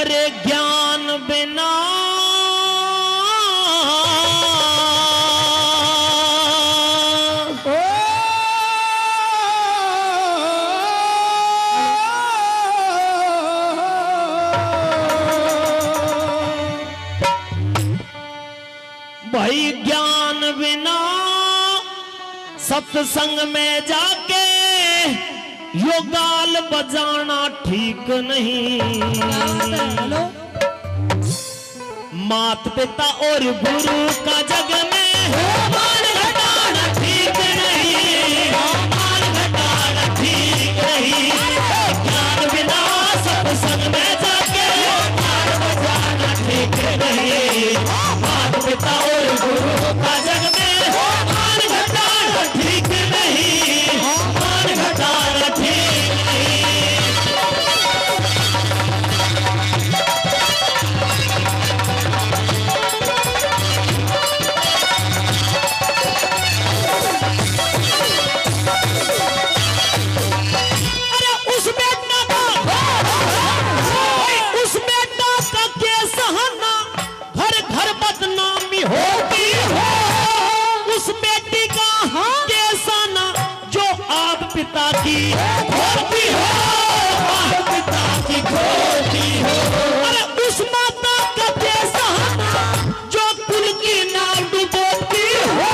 अरे ज्ञान बिना भाई ज्ञान बिना सत्संग में जाके यो गाल बजाना ठीक नहीं। मात पिता और गुरु का जग में मान घटाना ठीक नहीं, मान घटाना ठीक नहीं। ज्ञान बिना सत्संग में जाके मान बजाना ठीक नहीं। मात पिता और गुरु का जग में मान घटाना ठीक नहीं, मान घटाना ठीक नहीं। पिता की खोती हो, पिता की खोती हो। अरे उस माता का कैसा जो कुल की नाव डुबोती हो,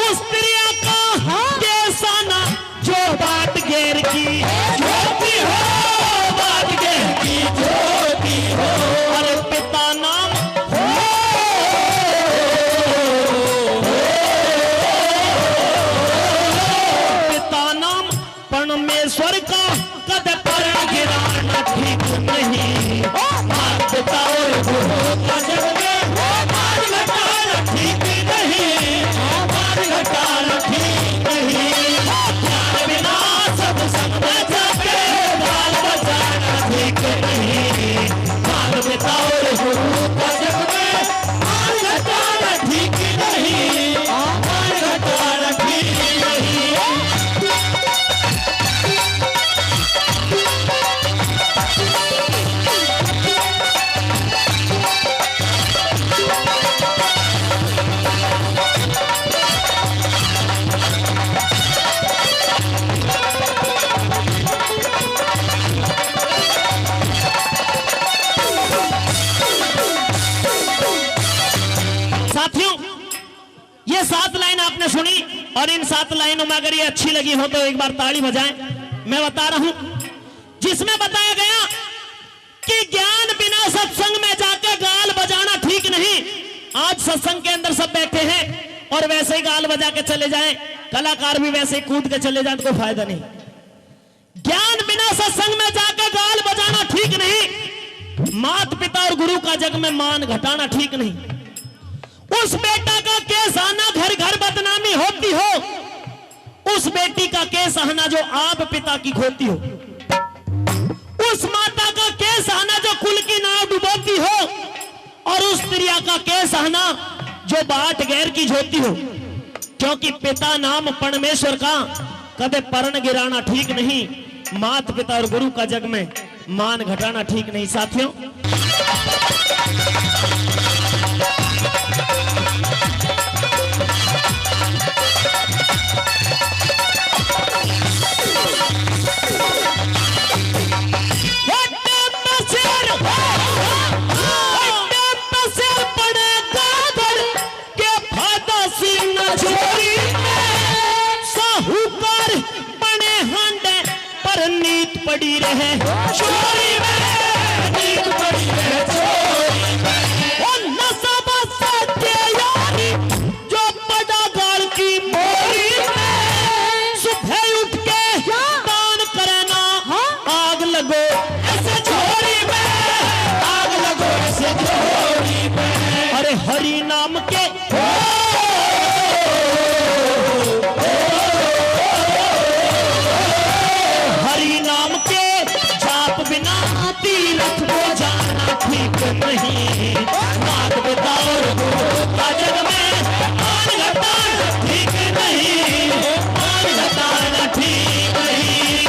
उस प्रिया का कैसा ना जो बाट घेर की ज्योति हो, बाट घेर की ज्योति हो। अरे पिता नाम परमेश्वर का कद पर गिराना ठीक नहीं। मात पिता और गुरु का जग में मान घटाना ठीक नहीं, मान घटाना ठीक नहीं। ज्ञान बिना सत्संग में जाके गाल बजाना ठीक नहीं। मात पिता और गुरु का जग में मान घटाना ठीक नहीं, मान घटाना ठीक नहीं। ये 7 लाइन आपने सुनी और इन 7 लाइनों में अगर ये अच्छी लगी हो तो एक बार ताली बजाएं। मैं बता रहा हूं जिसमें बताया गया कि ज्ञान बिना सत्संग में जाके गाल बजाना ठीक नहीं। आज सत्संग के अंदर सब बैठे हैं और वैसे ही गाल बजा के चले जाएं, कलाकार भी वैसे ही कूद के चले जाएं तो कोई फायदा नहीं। ज्ञान बिना सत्संग में जाके गाल बजाना ठीक नहीं। मात पिता और गुरु का जग में मान घटाना ठीक नहीं। उस बेटा का केस आना घर घर बदनामी होती हो, उस बेटी का केस आना जो आप पिता की खोती हो। उस माता का केस आना जो कुल की नाव डुबोती हो, और उस स्त्रिया का केस आना जो बाट गैर की झोती हो। क्योंकि पिता नाम परमेश्वर का कदे परण गिराना ठीक नहीं। मात पिता और गुरु का जग में मान घटाना ठीक नहीं। साथियों पड़ी रहे चोरी में, नींद पड़ी रहे चोरी में। और नशा सत्य यारी जो पड़ा गाल की मोरी में। सुबह उठ के दान करना आग लगो ऐसे चोरी में, आग लगो ऐसे चोरी में। अरे हरि नाम के तीरथ को जाना ठीक नहीं। मात पिता और गुरु का जग में मान घटाना ठीक नहीं, मान घटाना ठीक नहीं।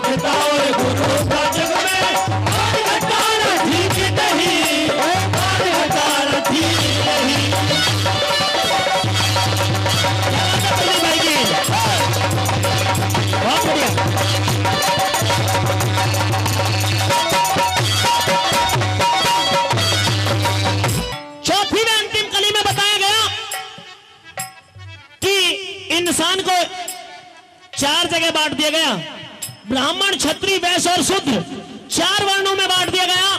पिता और गुरु का जग में मान हटाना ठीक नहीं, मान हटाना ठीक नहीं। भाई जी बहुत बढ़िया। चौथी में अंतिम कली में बताया गया कि इंसान को 4 जगह बांट दिया गया, ब्राह्मण, क्षत्रिय, वैश्य और शूद्र, 4 वर्णों में बांट दिया गया।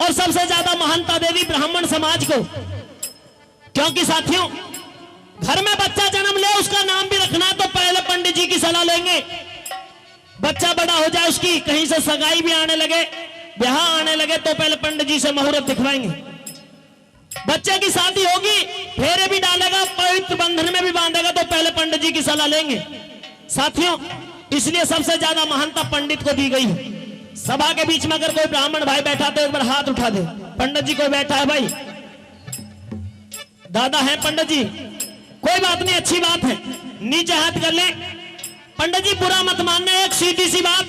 और सबसे ज्यादा महानता दे दी ब्राह्मण समाज को, क्योंकि साथियों घर में बच्चा जन्म ले, उसका नाम भी रखना है तो पहले पंडित जी की सलाह लेंगे। बच्चा बड़ा हो जाए, उसकी कहीं से सगाई भी आने लगे, ब्याह आने लगे, तो पहले पंडित जी से मुहूर्त दिखवाएंगे। बच्चे की शादी होगी, फेरे भी डालेगा, पवित्र बंधन में भी बांधेगा, तो पहले पंडित जी की सलाह लेंगे। साथियों इसलिए सबसे ज्यादा महानता पंडित को दी गई है। सभा के बीच में अगर कोई ब्राह्मण भाई बैठा तो एक बार हाथ उठा दे। पंडित जी कोई बैठा है भाई? दादा है पंडित जी? कोई बात नहीं, अच्छी बात है, नीचे हाथ कर ले। पंडित जी बुरा मत मानना, एक सीधी सी बात,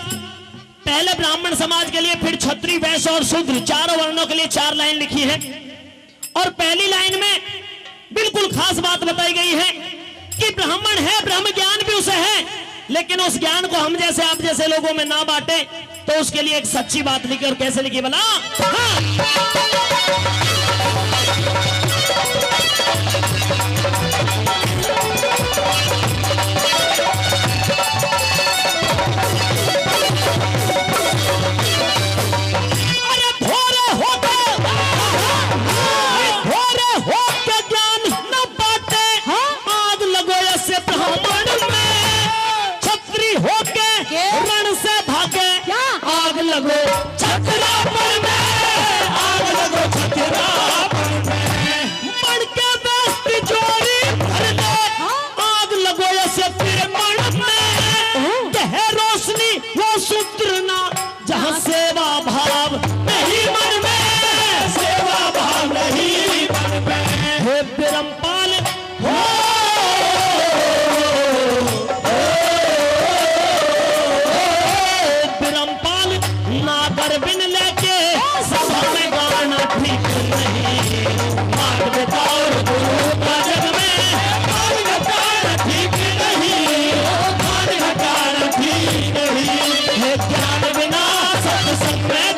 पहले ब्राह्मण समाज के लिए, फिर क्षत्रिय, वैश्य और शूद्र, 4 वर्णों के लिए 4 लाइन लिखी है। और पहली लाइन में बिल्कुल खास बात बताई गई है कि ब्राह्मण है, ब्रह्म ज्ञान भी उसे है, लेकिन उस ज्ञान को हम जैसे आप जैसे लोगों में ना बांटे, तो उसके लिए एक सच्ची बात लिखी। और कैसे लिखी भला? अरे भोरे होके ज्ञान न बांटे, आग लगो ऐसे ब्राह्मण में, क्षत्रिय होके रण से भागे, आग लगो छतरापन में, आग लगो छतरापन में, बढ़ के बेस्ती जोड़ी भर ले, आग लगो ऐसे फिर मन में, कहे रोशनी वो सूत्र ना, जहां सेवा भाव नहीं मन में, सेवा भाव नहीं मन में। हे बिरमपाल हो, बिन लेके सभा में गाना ठीक नहीं, मान बताओ गुरु का जग में, मान हटाना ठीक नहीं, मान हटाना ठीक नहीं। ज्ञान बिना सत्संग में